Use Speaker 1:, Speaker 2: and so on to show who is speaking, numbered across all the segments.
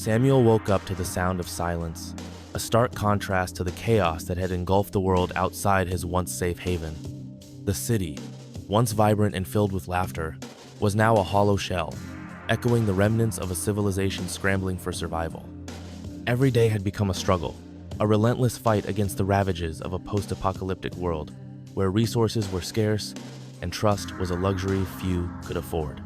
Speaker 1: Samuel woke up to the sound of silence, a stark contrast to the chaos that had engulfed the world outside his once safe haven. The city, once vibrant and filled with laughter, was now a hollow shell, echoing the remnants of a civilization scrambling for survival. Every day had become a struggle, a relentless fight against the ravages of a post-apocalyptic world, where resources were scarce and trust was a luxury few could afford.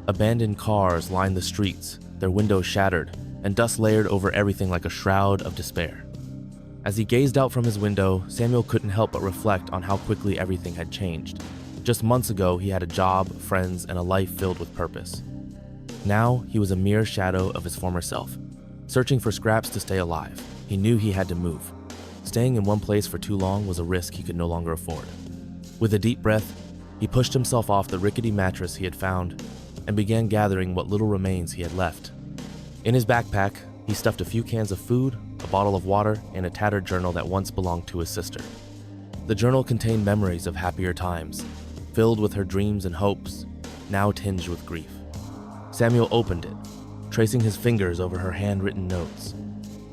Speaker 1: Abandoned cars lined the streets, their windows shattered, and dust layered over everything like a shroud of despair. As he gazed out from his window, Samuel couldn't help but reflect on how quickly everything had changed. Just months ago, he had a job, friends, and a life filled with purpose. Now, he was a mere shadow of his former self, searching for scraps to stay alive. He knew he had to move. Staying in one place for too long was a risk he could no longer afford. With a deep breath, he pushed himself off the rickety mattress he had found and began gathering what little remains he had left. In his backpack, he stuffed a few cans of food, a bottle of water, and a tattered journal that once belonged to his sister. The journal contained memories of happier times, filled with her dreams and hopes, now tinged with grief. Samuel opened it, tracing his fingers over her handwritten notes,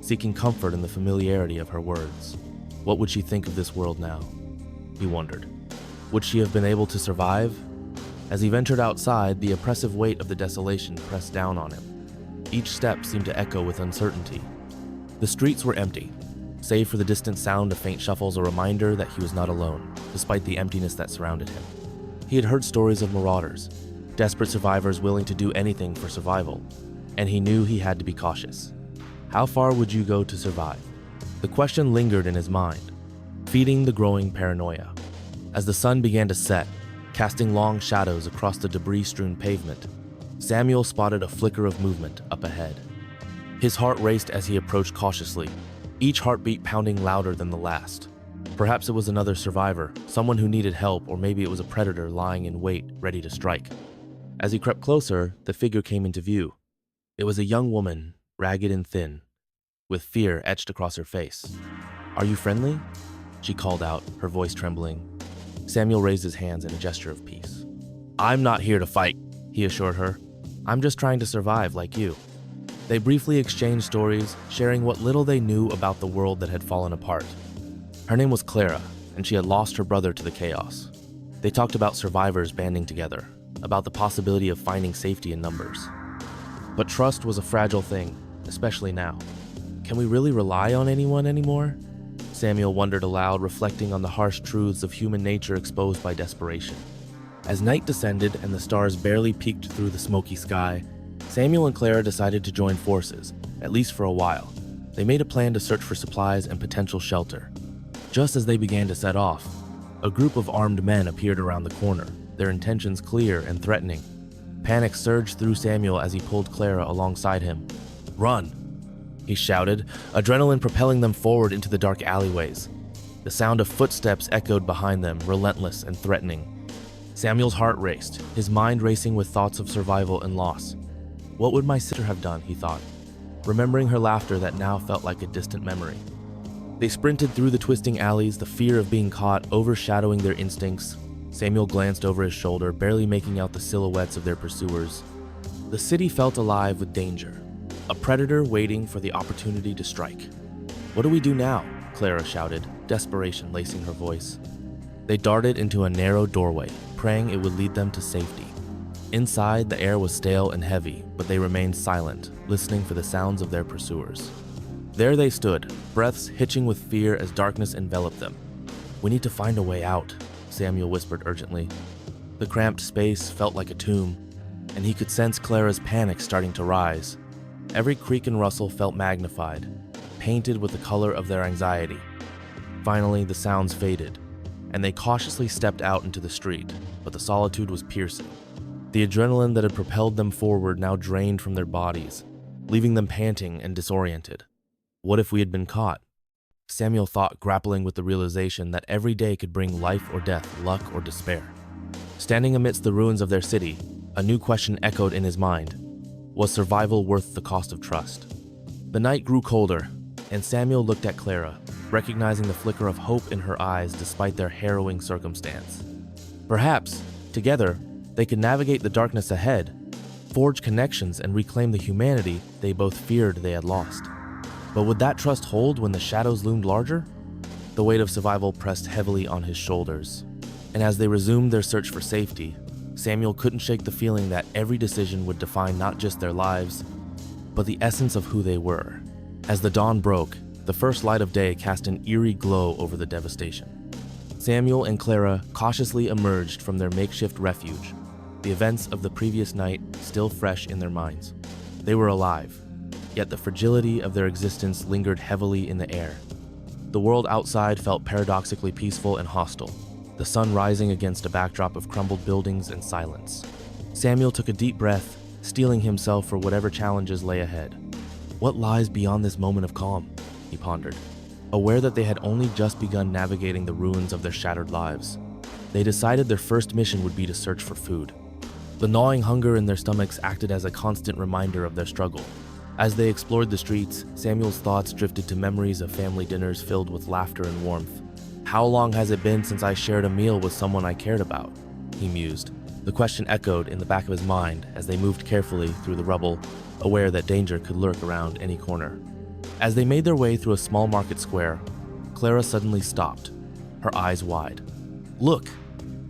Speaker 1: seeking comfort in the familiarity of her words. What would she think of this world now? He wondered. Would she have been able to survive? As he ventured outside, the oppressive weight of the desolation pressed down on him. Each step seemed to echo with uncertainty. The streets were empty, save for the distant sound of faint shuffles, a reminder that he was not alone, despite the emptiness that surrounded him. He had heard stories of marauders, desperate survivors willing to do anything for survival, and he knew he had to be cautious. How far would you go to survive? The question lingered in his mind, feeding the growing paranoia. As the sun began to set, casting long shadows across the debris-strewn pavement, Samuel spotted a flicker of movement up ahead. His heart raced as he approached cautiously, each heartbeat pounding louder than the last. Perhaps it was another survivor, someone who needed help, or maybe it was a predator lying in wait, ready to strike. As he crept closer, the figure came into view. It was a young woman, ragged and thin, with fear etched across her face. "Are you friendly?" she called out, her voice trembling. Samuel raised his hands in a gesture of peace. "I'm not here to fight," he assured her. "I'm just trying to survive like you." They briefly exchanged stories, sharing what little they knew about the world that had fallen apart. Her name was Clara, and she had lost her brother to the chaos. They talked about survivors banding together, about the possibility of finding safety in numbers. But trust was a fragile thing, especially now. Can we really rely on anyone anymore? Samuel wondered aloud, reflecting on the harsh truths of human nature exposed by desperation. As night descended and the stars barely peeked through the smoky sky, Samuel and Clara decided to join forces, at least for a while. They made a plan to search for supplies and potential shelter. Just as they began to set off, a group of armed men appeared around the corner, their intentions clear and threatening. Panic surged through Samuel as he pulled Clara alongside him. "Run!" he shouted, adrenaline propelling them forward into the dark alleyways. The sound of footsteps echoed behind them, relentless and threatening. Samuel's heart raced, his mind racing with thoughts of survival and loss. What would my sister have done, he thought, remembering her laughter that now felt like a distant memory. They sprinted through the twisting alleys, the fear of being caught overshadowing their instincts. Samuel glanced over his shoulder, barely making out the silhouettes of their pursuers. The city felt alive with danger, a predator waiting for the opportunity to strike. "What do we do now?" Clara shouted, desperation lacing her voice. They darted into a narrow doorway, praying it would lead them to safety. Inside, the air was stale and heavy, but they remained silent, listening for the sounds of their pursuers. There they stood, breaths hitching with fear as darkness enveloped them. "We need to find a way out," Samuel whispered urgently. The cramped space felt like a tomb, and he could sense Clara's panic starting to rise. Every creak and rustle felt magnified, painted with the color of their anxiety. Finally, the sounds faded, and they cautiously stepped out into the street, but the solitude was piercing. The adrenaline that had propelled them forward now drained from their bodies, leaving them panting and disoriented. What if we had been caught? Samuel thought, grappling with the realization that every day could bring life or death, luck or despair. Standing amidst the ruins of their city, a new question echoed in his mind. Was survival worth the cost of trust? The night grew colder, and Samuel looked at Clara, recognizing the flicker of hope in her eyes despite their harrowing circumstance. Perhaps, together, they could navigate the darkness ahead. forge connections and reclaim the humanity they both feared they had lost. But would that trust hold when the shadows loomed larger? The weight of survival pressed heavily on his shoulders, and as they resumed their search for safety, Samuel couldn't shake the feeling that every decision would define not just their lives, but the essence of who they were. As the dawn broke, the first light of day cast an eerie glow over the devastation. Samuel and Clara cautiously emerged from their makeshift refuge, the events of the previous night still fresh in their minds. They were alive, yet the fragility of their existence lingered heavily in the air. The world outside felt paradoxically peaceful and hostile, the sun rising against a backdrop of crumbled buildings and silence. Samuel took a deep breath, steeling himself for whatever challenges lay ahead. What lies beyond this moment of calm? He pondered, aware that they had only just begun navigating the ruins of their shattered lives. They decided their first mission would be to search for food. The gnawing hunger in their stomachs acted as a constant reminder of their struggle. As they explored the streets, Samuel's thoughts drifted to memories of family dinners filled with laughter and warmth. How long has it been since I shared a meal with someone I cared about? He mused. The question echoed in the back of his mind as they moved carefully through the rubble, aware that danger could lurk around any corner. As they made their way through a small market square, Clara suddenly stopped, her eyes wide. "Look!"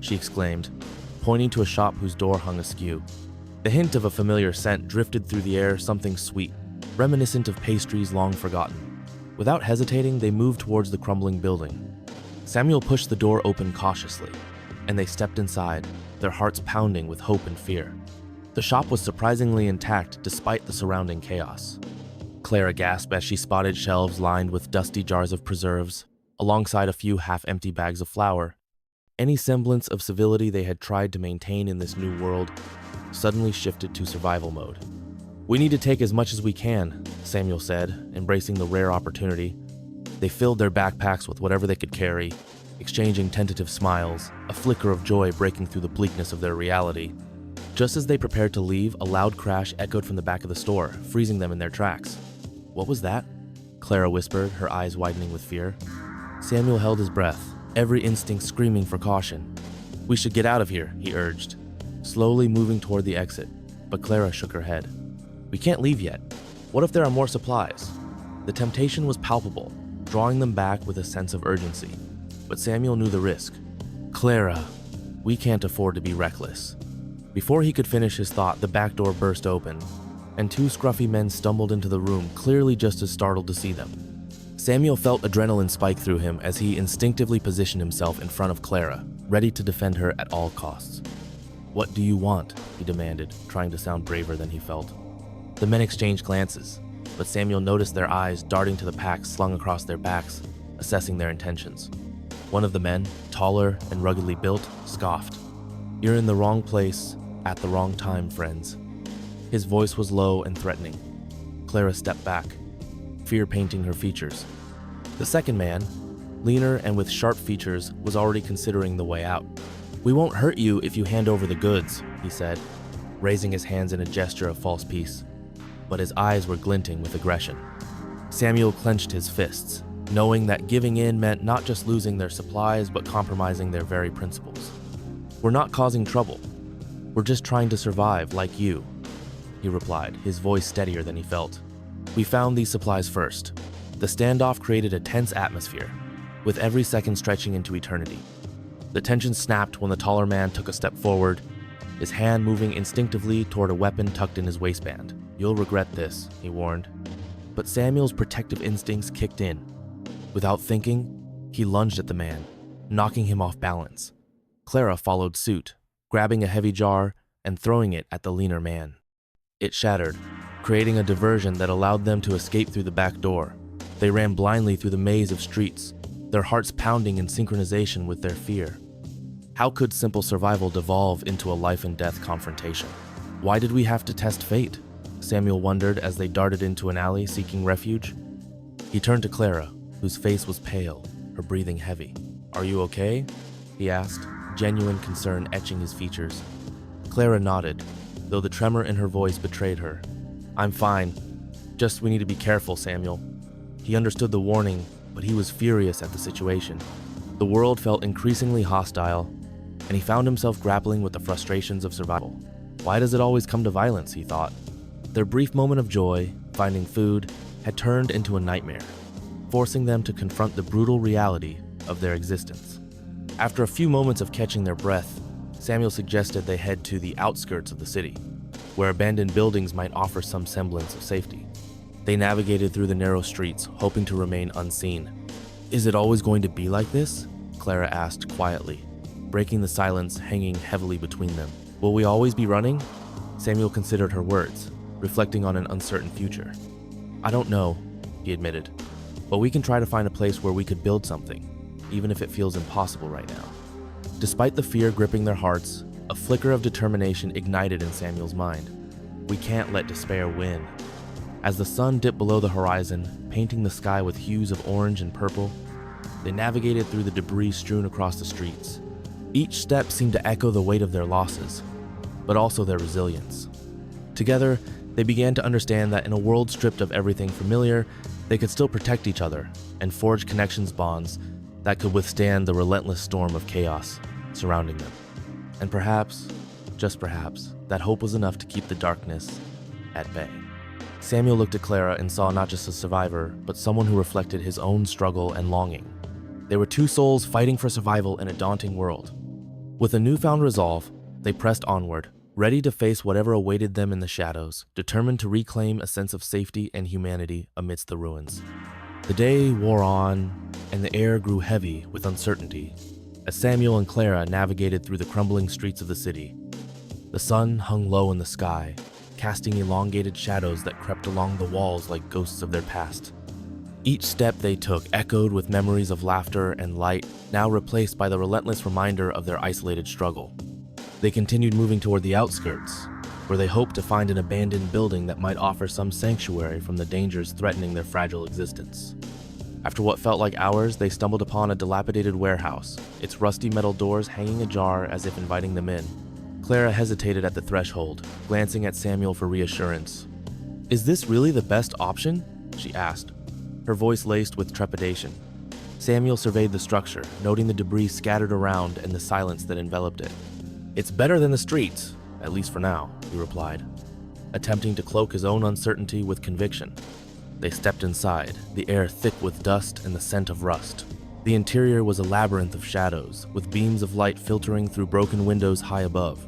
Speaker 1: she exclaimed, pointing to a shop whose door hung askew. The hint of a familiar scent drifted through the air, something sweet, reminiscent of pastries long forgotten. Without hesitating, they moved towards the crumbling building. Samuel pushed the door open cautiously, and they stepped inside, their hearts pounding with hope and fear. The shop was surprisingly intact despite the surrounding chaos. Clara gasped as she spotted shelves lined with dusty jars of preserves, alongside a few half-empty bags of flour. Any semblance of civility they had tried to maintain in this new world suddenly shifted to survival mode. "We need to take as much as we can," Samuel said, embracing the rare opportunity. They filled their backpacks with whatever they could carry, exchanging tentative smiles, a flicker of joy breaking through the bleakness of their reality. Just as they prepared to leave, a loud crash echoed from the back of the store, freezing them in their tracks. "What was that?" Clara whispered, her eyes widening with fear. Samuel held his breath, every instinct screaming for caution. "We should get out of here," he urged, slowly moving toward the exit, but Clara shook her head. "We can't leave yet. What if there are more supplies?" The temptation was palpable, drawing them back with a sense of urgency, but Samuel knew the risk. "Clara, we can't afford to be reckless." Before he could finish his thought, the back door burst open, and two scruffy men stumbled into the room, clearly just as startled to see them. Samuel felt adrenaline spike through him as he instinctively positioned himself in front of Clara, ready to defend her at all costs. "What do you want?" he demanded, trying to sound braver than he felt. The men exchanged glances, but Samuel noticed their eyes darting to the packs slung across their backs, assessing their intentions. One of the men, taller and ruggedly built, scoffed. "You're in the wrong place, at the wrong time, friends." His voice was low and threatening. Clara stepped back, fear painting her features. The second man, leaner and with sharp features, was already considering the way out. "We won't hurt you if you hand over the goods," he said, raising his hands in a gesture of false peace, but his eyes were glinting with aggression. Samuel clenched his fists, knowing that giving in meant not just losing their supplies but compromising their very principles. "We're not causing trouble. We're just trying to survive like you," he replied, his voice steadier than he felt. "We found these supplies first." The standoff created a tense atmosphere, with every second stretching into eternity. The tension snapped when the taller man took a step forward, his hand moving instinctively toward a weapon tucked in his waistband. "You'll regret this," he warned. But Samuel's protective instincts kicked in. Without thinking, he lunged at the man, knocking him off balance. Clara followed suit, grabbing a heavy jar and throwing it at the leaner man. It shattered, creating a diversion that allowed them to escape through the back door. They ran blindly through the maze of streets, their hearts pounding in synchronization with their fear. How could simple survival devolve into a life-and-death confrontation? Why did we have to test fate? Samuel wondered as they darted into an alley seeking refuge. He turned to Clara, whose face was pale, her breathing heavy. "Are you okay?" he asked, genuine concern etching his features. Clara nodded, though the tremor in her voice betrayed her. "I'm fine. Just we need to be careful, Samuel." He understood the warning, but he was furious at the situation. The world felt increasingly hostile, and he found himself grappling with the frustrations of survival. Why does it always come to violence, he thought. Their brief moment of joy, finding food, had turned into a nightmare, forcing them to confront the brutal reality of their existence. After a few moments of catching their breath, Samuel suggested they head to the outskirts of the city, where abandoned buildings might offer some semblance of safety. They navigated through the narrow streets, hoping to remain unseen. "Is it always going to be like this?" Clara asked quietly, breaking the silence hanging heavily between them. "Will we always be running?" Samuel considered her words, reflecting on an uncertain future. "I don't know," he admitted, "but we can try to find a place where we could build something, even if it feels impossible right now." Despite the fear gripping their hearts, a flicker of determination ignited in Samuel's mind. We can't let despair win. As the sun dipped below the horizon, painting the sky with hues of orange and purple, they navigated through the debris strewn across the streets. Each step seemed to echo the weight of their losses, but also their resilience. Together, they began to understand that in a world stripped of everything familiar, they could still protect each other and forge connections bonds that could withstand the relentless storm of chaos surrounding them. And perhaps, just perhaps, that hope was enough to keep the darkness at bay. Samuel looked at Clara and saw not just a survivor, but someone who reflected his own struggle and longing. They were two souls fighting for survival in a daunting world. With a newfound resolve, they pressed onward, ready to face whatever awaited them in the shadows, determined to reclaim a sense of safety and humanity amidst the ruins. The day wore on, and the air grew heavy with uncertainty as Samuel and Clara navigated through the crumbling streets of the city. The sun hung low in the sky, casting elongated shadows that crept along the walls like ghosts of their past. Each step they took echoed with memories of laughter and light, now replaced by the relentless reminder of their isolated struggle. They continued moving toward the outskirts, where they hoped to find an abandoned building that might offer some sanctuary from the dangers threatening their fragile existence. After what felt like hours, they stumbled upon a dilapidated warehouse, its rusty metal doors hanging ajar as if inviting them in. Clara hesitated at the threshold, glancing at Samuel for reassurance. "Is this really the best option?" she asked, her voice laced with trepidation. Samuel surveyed the structure, noting the debris scattered around and the silence that enveloped it. "It's better than the streets, at least for now," he replied, attempting to cloak his own uncertainty with conviction. They stepped inside, the air thick with dust and the scent of rust. The interior was a labyrinth of shadows, with beams of light filtering through broken windows high above.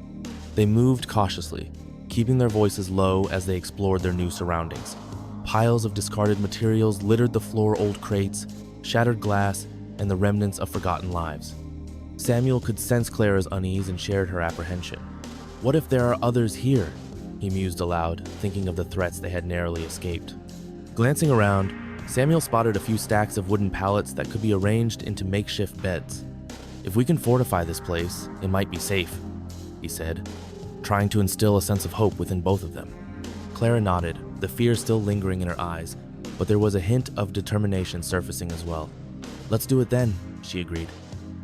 Speaker 1: They moved cautiously, keeping their voices low as they explored their new surroundings. Piles of discarded materials littered the floor, old crates, shattered glass, and the remnants of forgotten lives. Samuel could sense Clara's unease and shared her apprehension. What if there are others here? He mused aloud, thinking of the threats they had narrowly escaped. Glancing around, Samuel spotted a few stacks of wooden pallets that could be arranged into makeshift beds. "If we can fortify this place, it might be safe," he said, trying to instill a sense of hope within both of them. Clara nodded, the fear still lingering in her eyes, but there was a hint of determination surfacing as well. "Let's do it then," she agreed.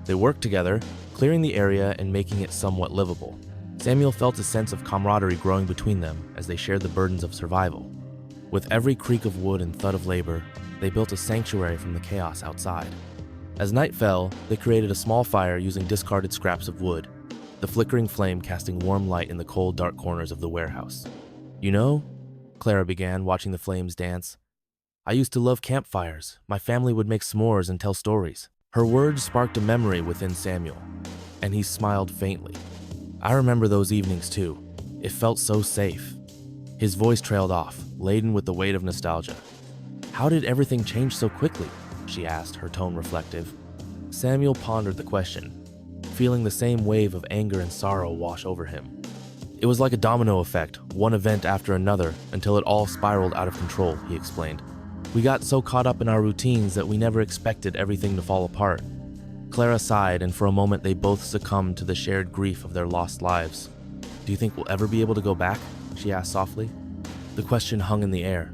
Speaker 1: They worked together, clearing the area and making it somewhat livable. Samuel felt a sense of camaraderie growing between them as they shared the burdens of survival. With every creak of wood and thud of labor, they built a sanctuary from the chaos outside. As night fell, they created a small fire using discarded scraps of wood, the flickering flame casting warm light in the cold, dark corners of the warehouse. "You know," Clara began, watching the flames dance, "I used to love campfires. My family would make s'mores and tell stories." Her words sparked a memory within Samuel, and he smiled faintly. "I remember those evenings too. It felt so safe." His voice trailed off, laden with the weight of nostalgia. "How did everything change so quickly?" she asked, her tone reflective. Samuel pondered the question, feeling the same wave of anger and sorrow wash over him. "It was like a domino effect, one event after another, until it all spiraled out of control," he explained. "We got so caught up in our routines that we never expected everything to fall apart." Clara sighed, and for a moment they both succumbed to the shared grief of their lost lives. "Do you think we'll ever be able to go back?" she asked softly. The question hung in the air,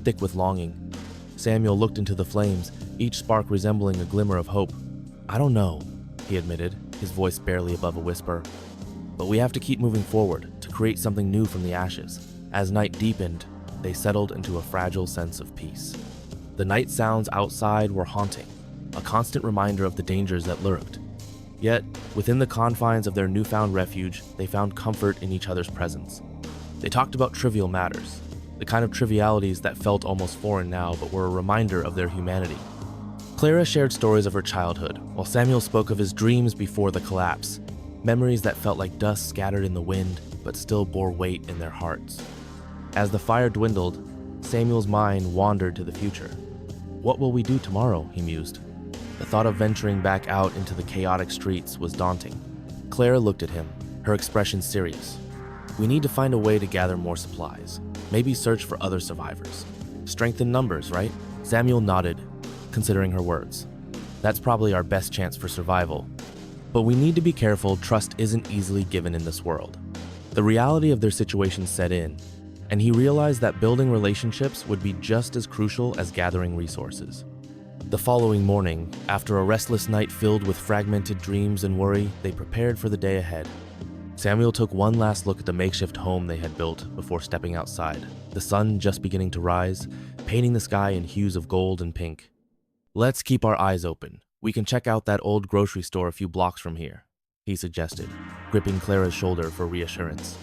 Speaker 1: thick with longing. Samuel looked into the flames, each spark resembling a glimmer of hope. "I don't know," he admitted, his voice barely above a whisper. "But we have to keep moving forward, to create something new from the ashes." As night deepened, they settled into a fragile sense of peace. The night sounds outside were haunting, a constant reminder of the dangers that lurked. Yet, within the confines of their newfound refuge, they found comfort in each other's presence. They talked about trivial matters, the kind of trivialities that felt almost foreign now but were a reminder of their humanity. Clara shared stories of her childhood, while Samuel spoke of his dreams before the collapse, memories that felt like dust scattered in the wind but still bore weight in their hearts. As the fire dwindled, Samuel's mind wandered to the future. What will we do tomorrow, he mused. The thought of venturing back out into the chaotic streets was daunting. Clara looked at him, her expression serious. We need to find a way to gather more supplies. Maybe search for other survivors. Strength in numbers, right? Samuel nodded, considering her words. That's probably our best chance for survival. But we need to be careful. Trust isn't easily given in this world. The reality of their situation set in, and he realized that building relationships would be just as crucial as gathering resources. The following morning, after a restless night filled with fragmented dreams and worry, they prepared for the day ahead. Samuel took one last look at the makeshift home they had built before stepping outside, the sun just beginning to rise, painting the sky in hues of gold and pink. Let's keep our eyes open. We can check out that old grocery store a few blocks from here, he suggested, gripping Clara's shoulder for reassurance.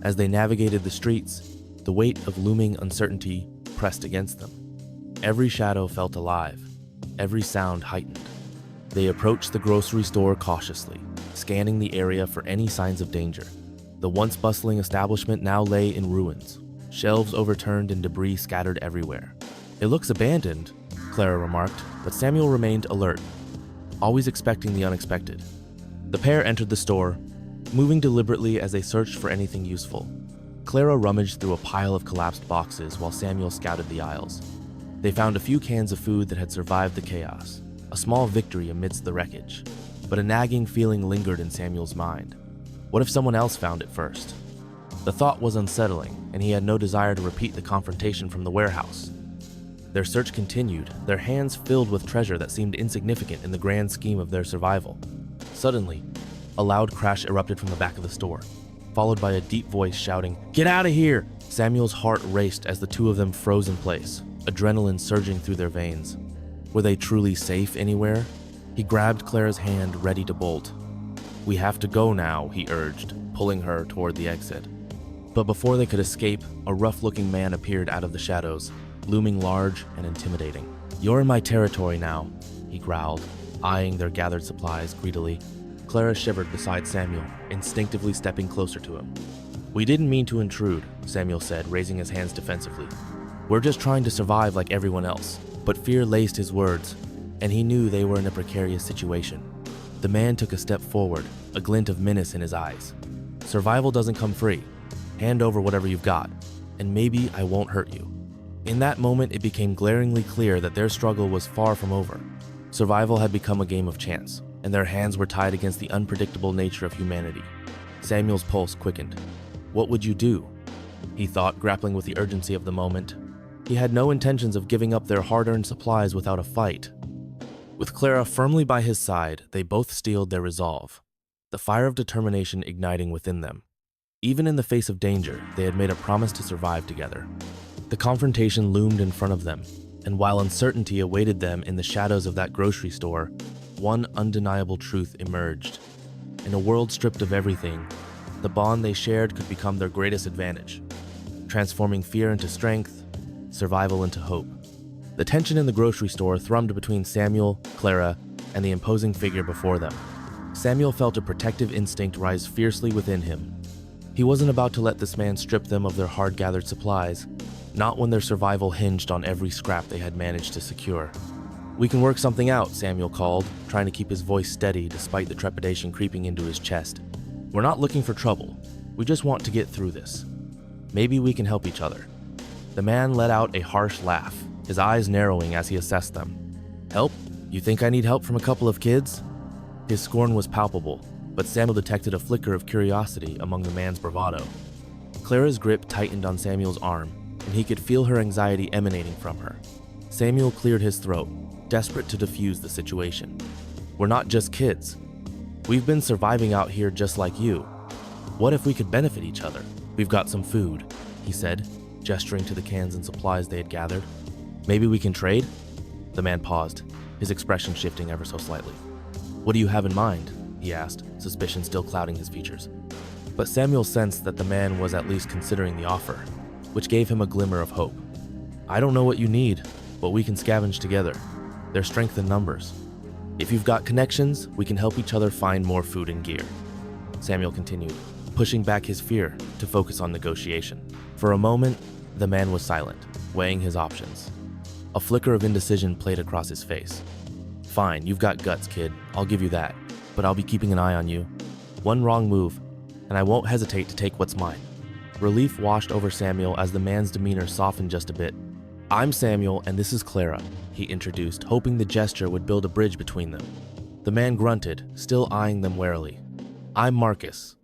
Speaker 1: As they navigated the streets, the weight of looming uncertainty pressed against them. Every shadow felt alive, every sound heightened. They approached the grocery store cautiously, scanning the area for any signs of danger. The once bustling establishment now lay in ruins, shelves overturned and debris scattered everywhere. It looks abandoned, Clara remarked, but Samuel remained alert, always expecting the unexpected. The pair entered the store, moving deliberately as they searched for anything useful. Clara rummaged through a pile of collapsed boxes while Samuel scouted the aisles. They found a few cans of food that had survived the chaos, a small victory amidst the wreckage. But a nagging feeling lingered in Samuel's mind. What if someone else found it first? The thought was unsettling, and he had no desire to repeat the confrontation from the warehouse. Their search continued, their hands filled with treasure that seemed insignificant in the grand scheme of their survival. Suddenly, a loud crash erupted from the back of the store, followed by a deep voice shouting, "Get out of here!" Samuel's heart raced as the two of them froze in place, adrenaline surging through their veins. Were they truly safe anywhere? He grabbed Clara's hand, ready to bolt. "We have to go now," he urged, pulling her toward the exit. But before they could escape, a rough-looking man appeared out of the shadows, looming large and intimidating. "You're in my territory now," he growled, eyeing their gathered supplies greedily. Clara shivered beside Samuel, instinctively stepping closer to him. "We didn't mean to intrude," Samuel said, raising his hands defensively. "We're just trying to survive like everyone else." But fear laced his words, and he knew they were in a precarious situation. The man took a step forward, a glint of menace in his eyes. "Survival doesn't come free. Hand over whatever you've got, and maybe I won't hurt you." In that moment, it became glaringly clear that their struggle was far from over. Survival had become a game of chance, and their hands were tied against the unpredictable nature of humanity. Samuel's pulse quickened. What would you do? He thought, grappling with the urgency of the moment. He had no intentions of giving up their hard-earned supplies without a fight. With Clara firmly by his side, they both steeled their resolve, the fire of determination igniting within them. Even in the face of danger, they had made a promise to survive together. The confrontation loomed in front of them, and while uncertainty awaited them in the shadows of that grocery store, one undeniable truth emerged. In a world stripped of everything, the bond they shared could become their greatest advantage, transforming fear into strength, survival into hope. The tension in the grocery store thrummed between Samuel, Clara, and the imposing figure before them. Samuel felt a protective instinct rise fiercely within him. He wasn't about to let this man strip them of their hard-gathered supplies, not when their survival hinged on every scrap they had managed to secure. "We can work something out," Samuel called, trying to keep his voice steady despite the trepidation creeping into his chest. "We're not looking for trouble. We just want to get through this. Maybe we can help each other." The man let out a harsh laugh, his eyes narrowing as he assessed them. "Help? You think I need help from a couple of kids?" His scorn was palpable, but Samuel detected a flicker of curiosity among the man's bravado. Clara's grip tightened on Samuel's arm, and he could feel her anxiety emanating from her. Samuel cleared his throat, desperate to defuse the situation. "We're not just kids. We've been surviving out here just like you. What if we could benefit each other? We've got some food," he said, gesturing to the cans and supplies they had gathered. "Maybe we can trade?" The man paused, his expression shifting ever so slightly. "What do you have in mind?" he asked, suspicion still clouding his features. But Samuel sensed that the man was at least considering the offer, which gave him a glimmer of hope. I don't know what you need, but we can scavenge together. There's strength in numbers. If you've got connections, we can help each other find more food and gear. Samuel continued, pushing back his fear to focus on negotiation. For a moment, the man was silent, weighing his options. A flicker of indecision played across his face. Fine, you've got guts, kid. I'll give you that. But I'll be keeping an eye on you. One wrong move, and I won't hesitate to take what's mine. Relief washed over Samuel as the man's demeanor softened just a bit. I'm Samuel, and this is Clara, he introduced, hoping the gesture would build a bridge between them. The man grunted, still eyeing them warily. I'm Marcus.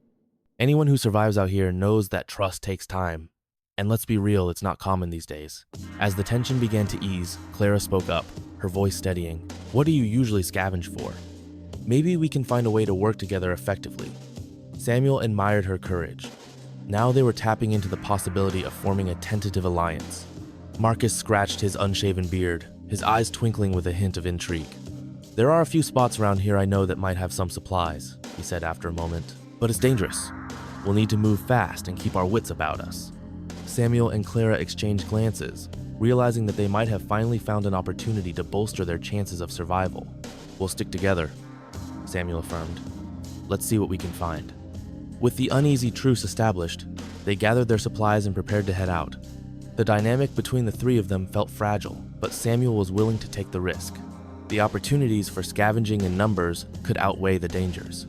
Speaker 1: Anyone who survives out here knows that trust takes time. And let's be real, it's not common these days. As the tension began to ease, Clara spoke up, her voice steadying. What do you usually scavenge for? Maybe we can find a way to work together effectively. Samuel admired her courage. Now they were tapping into the possibility of forming a tentative alliance. Marcus scratched his unshaven beard, his eyes twinkling with a hint of intrigue. There are a few spots around here I know that might have some supplies, he said after a moment. But it's dangerous. We'll need to move fast and keep our wits about us. Samuel and Clara exchanged glances, realizing that they might have finally found an opportunity to bolster their chances of survival. We'll stick together, Samuel affirmed. Let's see what we can find. With the uneasy truce established, they gathered their supplies and prepared to head out. The dynamic between the three of them felt fragile, but Samuel was willing to take the risk. The opportunities for scavenging in numbers could outweigh the dangers.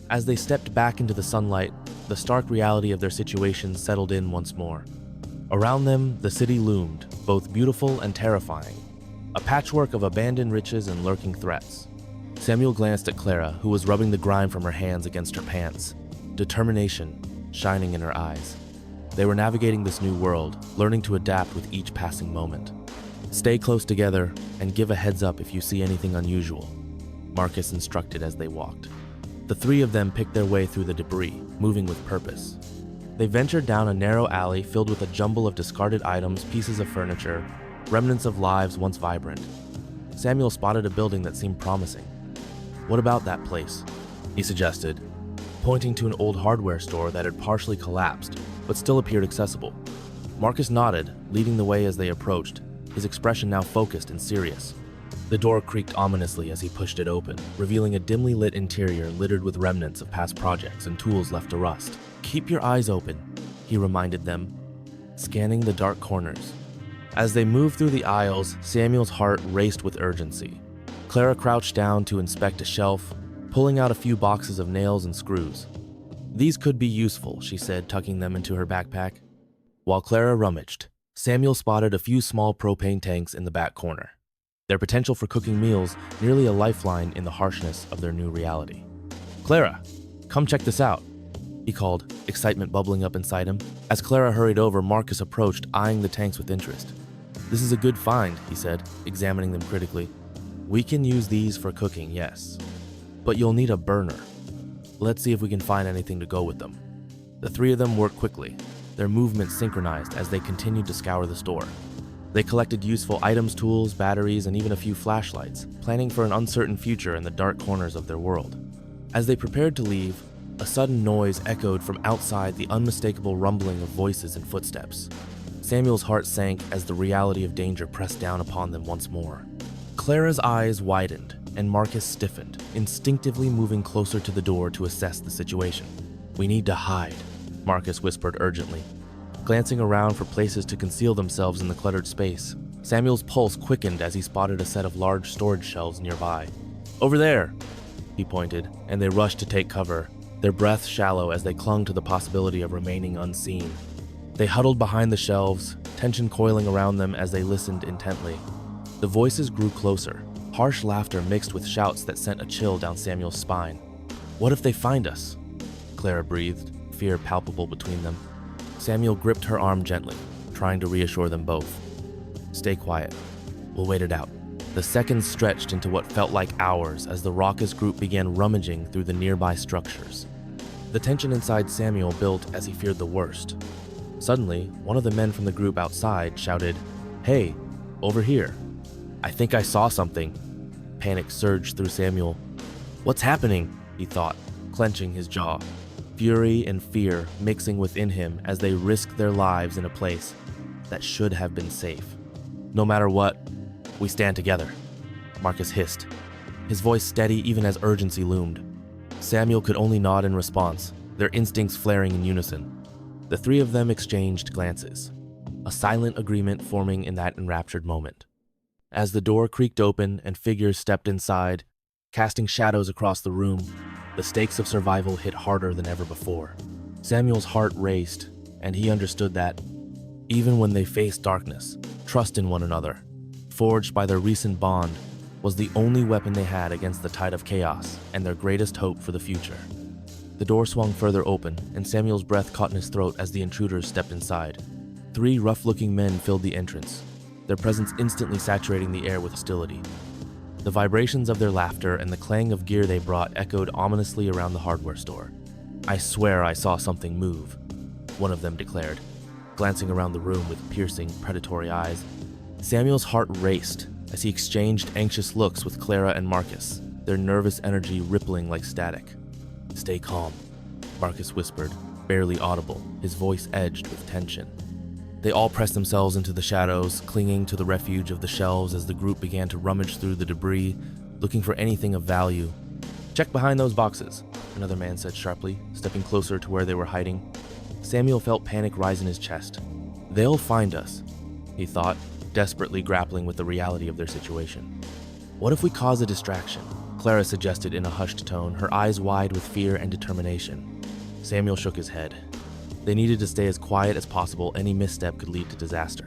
Speaker 1: As they stepped back into the sunlight, the stark reality of their situation settled in once more. Around them, the city loomed, both beautiful and terrifying, a patchwork of abandoned riches and lurking threats. Samuel glanced at Clara, who was rubbing the grime from her hands against her pants, determination shining in her eyes. They were navigating this new world, learning to adapt with each passing moment. Stay close together and give a heads up if you see anything unusual, Marcus instructed as they walked. The three of them picked their way through the debris, moving with purpose. They ventured down a narrow alley filled with a jumble of discarded items, pieces of furniture, remnants of lives once vibrant. Samuel spotted a building that seemed promising. What about that place? He suggested, pointing to an old hardware store that had partially collapsed, but still appeared accessible. Marcus nodded, leading the way as they approached, his expression now focused and serious. The door creaked ominously as he pushed it open, revealing a dimly lit interior littered with remnants of past projects and tools left to rust. Keep your eyes open, he reminded them, scanning the dark corners. As they moved through the aisles, Samuel's heart raced with urgency. Clara crouched down to inspect a shelf, pulling out a few boxes of nails and screws. These could be useful, she said, tucking them into her backpack. While Clara rummaged, Samuel spotted a few small propane tanks in the back corner, their potential for cooking meals nearly a lifeline in the harshness of their new reality. Clara, come check this out, he called, excitement bubbling up inside him. As Clara hurried over, Marcus approached, eyeing the tanks with interest. This is a good find, he said, examining them critically. We can use these for cooking, yes, but you'll need a burner. Let's see if we can find anything to go with them. The three of them worked quickly, their movements synchronized as they continued to scour the store. They collected useful items, tools, batteries, and even a few flashlights, planning for an uncertain future in the dark corners of their world. As they prepared to leave, a sudden noise echoed from outside, the unmistakable rumbling of voices and footsteps. Samuel's heart sank as the reality of danger pressed down upon them once more. Clara's eyes widened, and Marcus stiffened, instinctively moving closer to the door to assess the situation. We need to hide, Marcus whispered urgently. Glancing around for places to conceal themselves in the cluttered space, Samuel's pulse quickened as he spotted a set of large storage shelves nearby. Over there, he pointed, and they rushed to take cover, their breaths shallow as they clung to the possibility of remaining unseen. They huddled behind the shelves, tension coiling around them as they listened intently. The voices grew closer, harsh laughter mixed with shouts that sent a chill down Samuel's spine. What if they find us? Clara breathed, fear palpable between them. Samuel gripped her arm gently, trying to reassure them both. Stay quiet. We'll wait it out. The seconds stretched into what felt like hours as the raucous group began rummaging through the nearby structures. The tension inside Samuel built as he feared the worst. Suddenly, one of the men from the group outside shouted, "Hey, over here. I think I saw something." Panic surged through Samuel. What's happening? he thought, clenching his jaw. Fury and fear mixing within him as they risked their lives in a place that should have been safe. No matter what, we stand together, Marcus hissed, his voice steady even as urgency loomed. Samuel could only nod in response, their instincts flaring in unison. The three of them exchanged glances, a silent agreement forming in that enraptured moment. As the door creaked open and figures stepped inside, casting shadows across the room, the stakes of survival hit harder than ever before. Samuel's heart raced, and he understood that, even when they faced darkness, trust in one another, forged by their recent bond, was the only weapon they had against the tide of chaos and their greatest hope for the future. The door swung further open, and Samuel's breath caught in his throat as the intruders stepped inside. 3 rough-looking men filled the entrance, their presence instantly saturating the air with hostility. The vibrations of their laughter and the clang of gear they brought echoed ominously around the hardware store. "I swear I saw something move," one of them declared, glancing around the room with piercing, predatory eyes. Samuel's heart raced as he exchanged anxious looks with Clara and Marcus, their nervous energy rippling like static. "Stay calm," Marcus whispered, barely audible, his voice edged with tension. They all pressed themselves into the shadows, clinging to the refuge of the shelves as the group began to rummage through the debris, looking for anything of value. "Check behind those boxes," another man said sharply, stepping closer to where they were hiding. Samuel felt panic rise in his chest. "They'll find us," he thought, desperately grappling with the reality of their situation. "What if we cause a distraction?" Clara suggested in a hushed tone, her eyes wide with fear and determination. Samuel shook his head. They needed to stay as quiet as possible. Any misstep could lead to disaster.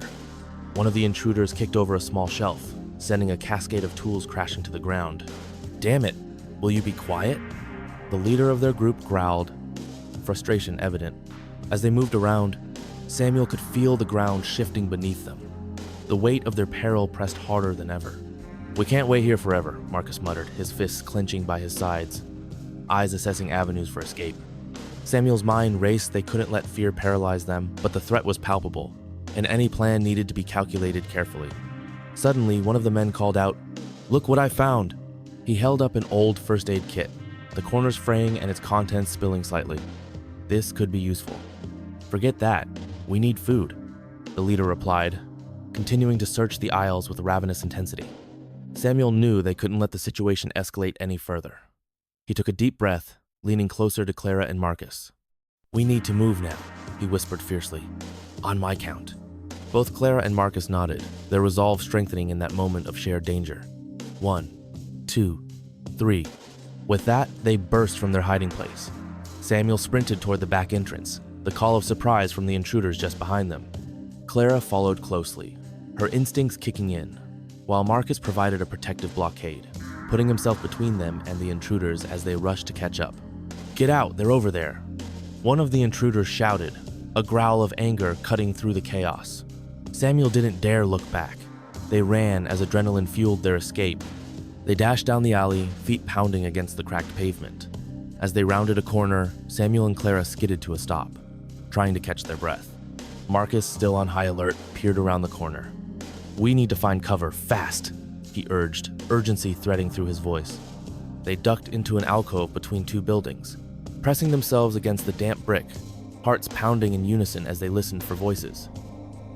Speaker 1: One of the intruders kicked over a small shelf, sending a cascade of tools crashing to the ground. "Damn it, will you be quiet?" The leader of their group growled, frustration evident. As they moved around, Samuel could feel the ground shifting beneath them. The weight of their peril pressed harder than ever. "We can't wait here forever," Marcus muttered, his fists clenching by his sides, eyes assessing avenues for escape. Samuel's mind raced. They couldn't let fear paralyze them, but the threat was palpable, and any plan needed to be calculated carefully. Suddenly, one of the men called out, "Look what I found!" He held up an old first aid kit, the corners fraying and its contents spilling slightly. "This could be useful." "Forget that. We need food," the leader replied, continuing to search the aisles with ravenous intensity. Samuel knew they couldn't let the situation escalate any further. He took a deep breath, leaning closer to Clara and Marcus. "We need to move now," he whispered fiercely. "On my count." Both Clara and Marcus nodded, their resolve strengthening in that moment of shared danger. 1, 2, 3. With that, they burst from their hiding place. Samuel sprinted toward the back entrance, the call of surprise from the intruders just behind them. Clara followed closely, her instincts kicking in, while Marcus provided a protective blockade, putting himself between them and the intruders as they rushed to catch up. "Get out, they're over there!" One of the intruders shouted, a growl of anger cutting through the chaos. Samuel didn't dare look back. They ran as adrenaline fueled their escape. They dashed down the alley, feet pounding against the cracked pavement. As they rounded a corner, Samuel and Clara skidded to a stop, trying to catch their breath. Marcus, still on high alert, peered around the corner. "We need to find cover, fast!" he urged, urgency threading through his voice. They ducked into an alcove between 2 buildings, pressing themselves against the damp brick, hearts pounding in unison as they listened for voices.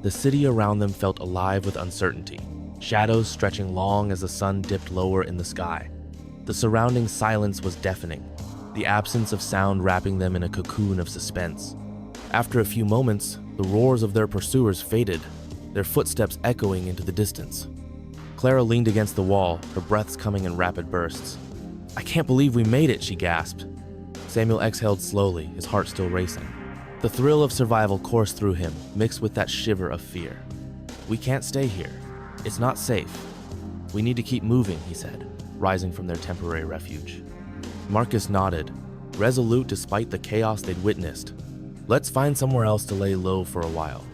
Speaker 1: The city around them felt alive with uncertainty, shadows stretching long as the sun dipped lower in the sky. The surrounding silence was deafening, the absence of sound wrapping them in a cocoon of suspense. After a few moments, the roars of their pursuers faded, their footsteps echoing into the distance. Clara leaned against the wall, her breaths coming in rapid bursts. "I can't believe we made it," she gasped. Samuel exhaled slowly, his heart still racing. The thrill of survival coursed through him, mixed with that shiver of fear. "We can't stay here. It's not safe. We need to keep moving," he said, rising from their temporary refuge. Marcus nodded, resolute despite the chaos they'd witnessed. "Let's find somewhere else to lay low for a while.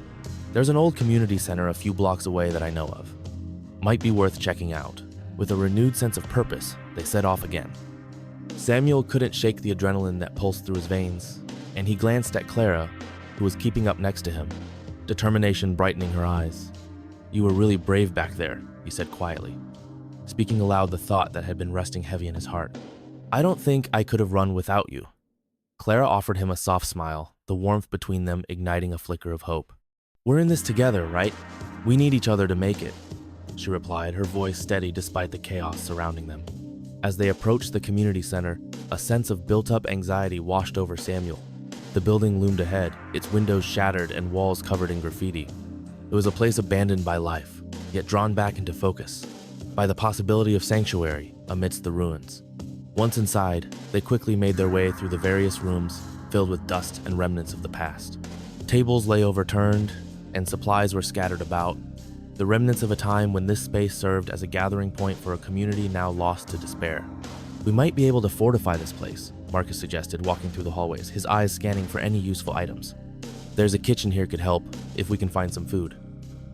Speaker 1: There's an old community center a few blocks away that I know of. Might be worth checking out." With a renewed sense of purpose, they set off again. Samuel couldn't shake the adrenaline that pulsed through his veins, and he glanced at Clara, who was keeping up next to him, determination brightening her eyes. "You were really brave back there," he said quietly, speaking aloud the thought that had been resting heavy in his heart. I don't think I could have run without you. Clara offered him a soft smile, the warmth between them igniting a flicker of hope. We're in this together, right? We need each other to make it, she replied, her voice steady despite the chaos surrounding them. As they approached the community center, a sense of built-up anxiety washed over Samuel. The building loomed ahead, its windows shattered and walls covered in graffiti. It was a place abandoned by life, yet drawn back into focus by the possibility of sanctuary amidst the ruins. Once inside, they quickly made their way through the various rooms filled with dust and remnants of the past. Tables lay overturned, and supplies were scattered about, the remnants of a time when this space served as a gathering point for a community now lost to despair. We might be able to fortify this place, Marcus suggested, walking through the hallways, his eyes scanning for any useful items. There's a kitchen here could help, if we can find some food.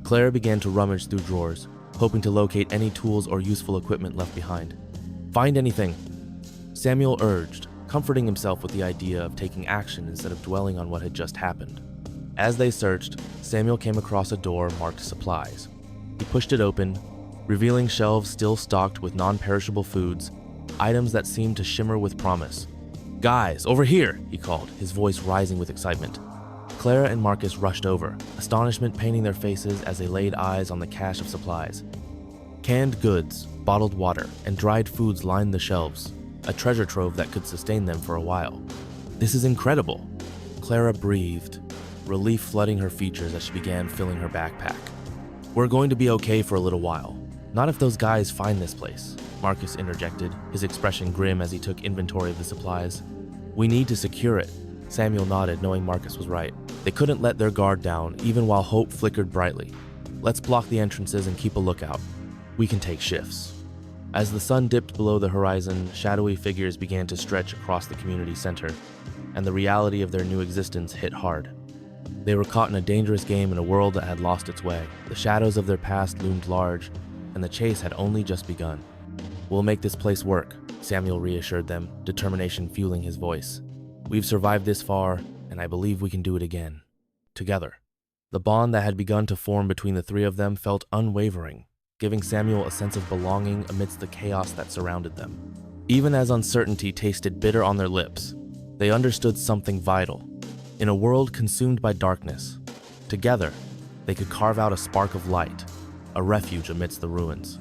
Speaker 1: Clara began to rummage through drawers, hoping to locate any tools or useful equipment left behind. Find anything, Samuel urged, comforting himself with the idea of taking action instead of dwelling on what had just happened. As they searched, Samuel came across a door marked supplies. He pushed it open, revealing shelves still stocked with non-perishable foods, items that seemed to shimmer with promise. "Guys, over here!" he called, his voice rising with excitement. Clara and Marcus rushed over, astonishment painting their faces as they laid eyes on the cache of supplies. Canned goods, bottled water, and dried foods lined the shelves, a treasure trove that could sustain them for a while. "This is incredible," Clara breathed, relief flooding her features as she began filling her backpack. "We're going to be okay for a little while. Not if those guys find this place," Marcus interjected, his expression grim as he took inventory of the supplies. "We need to secure it," Samuel nodded, knowing Marcus was right. They couldn't let their guard down, even while hope flickered brightly. "Let's block the entrances and keep a lookout. We can take shifts." As the sun dipped below the horizon, shadowy figures began to stretch across the community center, and the reality of their new existence hit hard. They were caught in a dangerous game in a world that had lost its way. The shadows of their past loomed large, and the chase had only just begun. "We'll make this place work," Samuel reassured them, determination fueling his voice. "We've survived this far, and I believe we can do it again. Together." The bond that had begun to form between the three of them felt unwavering, giving Samuel a sense of belonging amidst the chaos that surrounded them. Even as uncertainty tasted bitter on their lips, they understood something vital. In a world consumed by darkness, together, they could carve out a spark of light, a refuge amidst the ruins.